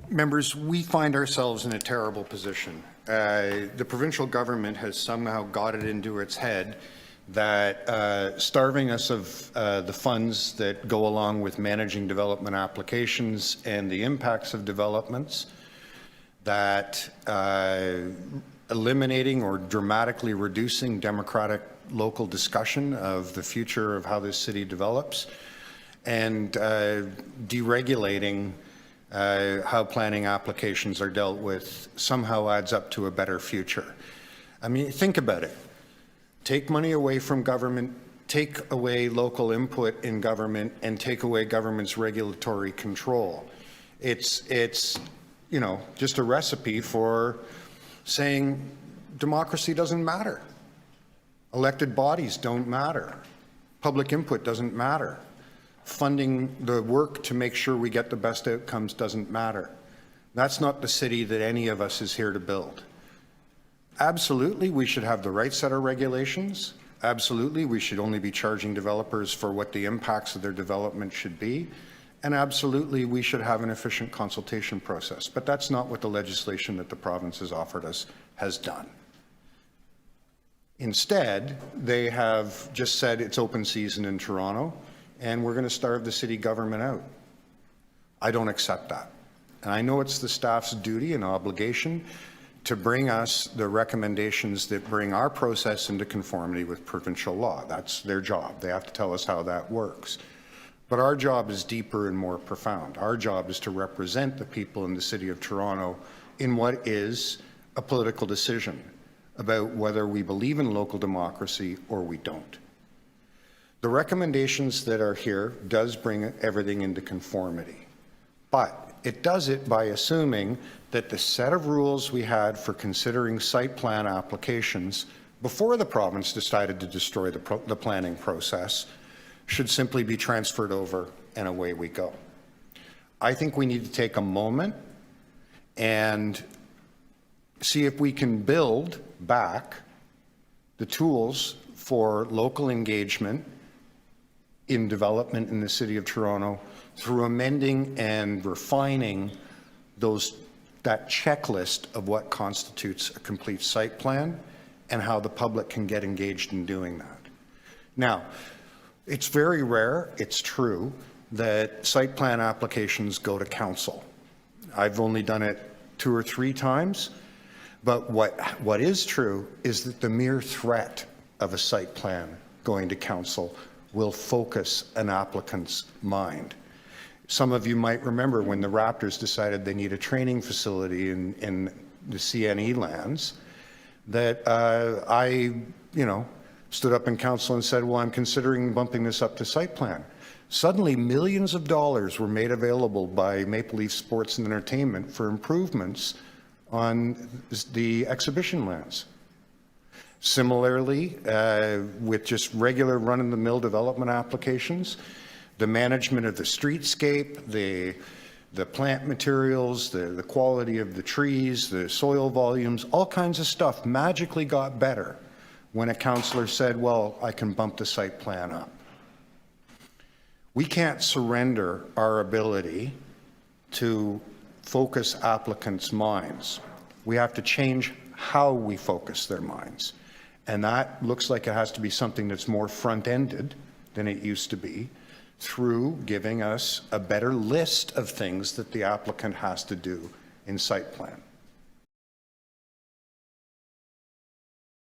Members, we find ourselves in a terrible position. The provincial government has somehow got it into its head that starving us of the funds that go along with managing development applications and the impacts of developments, that eliminating or dramatically reducing democratic local discussion of the future of how this city develops, and deregulating how planning applications are dealt with somehow adds up to a better future. I mean, think about it. Take money away from government, take away local input in government, and take away government's regulatory control. It's you know, just a recipe for saying democracy doesn't matter. Elected bodies don't matter. Public input doesn't matter. Funding the work to make sure we get the best outcomes doesn't matter. That's not the city that any of us is here to build. Absolutely, we should have the right set of regulations. Absolutely, we should only be charging developers for what the impacts of their development should be. And absolutely, we should have an efficient consultation process. But that's not what the legislation that the province has offered us has done. Instead, they have just said it's open season in Toronto, and we're going to starve the city government out. I don't accept that. And I know it's the staff's duty and obligation to bring us the recommendations that bring our process into conformity with provincial law. That's their job. They have to tell us how that works. But our job is deeper and more profound. Our job is to represent the people in the City of Toronto in what is a political decision about whether we believe in local democracy or we don't. The recommendations that are here does bring everything into conformity, but it does it by assuming that the set of rules we had for considering site plan applications before the province decided to destroy the planning process should simply be transferred over and away we go. I think we need to take a moment and see if we can build back the tools for local engagement in development in the City of Toronto through amending and refining that checklist of what constitutes a complete site plan and how the public can get engaged in doing that. Now, it's very rare, it's true, that site plan applications go to council. I've only done it 2 or 3 times, but what is true is that the mere threat of a site plan going to council will focus an applicant's mind. Some of you might remember when the Raptors decided they need a training facility in the CNE lands, that I stood up in council and said, well, I'm considering bumping this up to site plan. Suddenly, millions of dollars were made available by Maple Leaf Sports and Entertainment for improvements on the exhibition lands. Similarly, with just regular run-of-the-mill development applications, the management of the streetscape, the plant materials, the quality of the trees, the soil volumes, all kinds of stuff magically got better when a councillor said, well, I can bump the site plan up. We can't surrender our ability to focus applicants' minds. We have to change how we focus their minds. And that looks like it has to be something that's more front-ended than it used to be, through giving us a better list of things that the applicant has to do in site plan.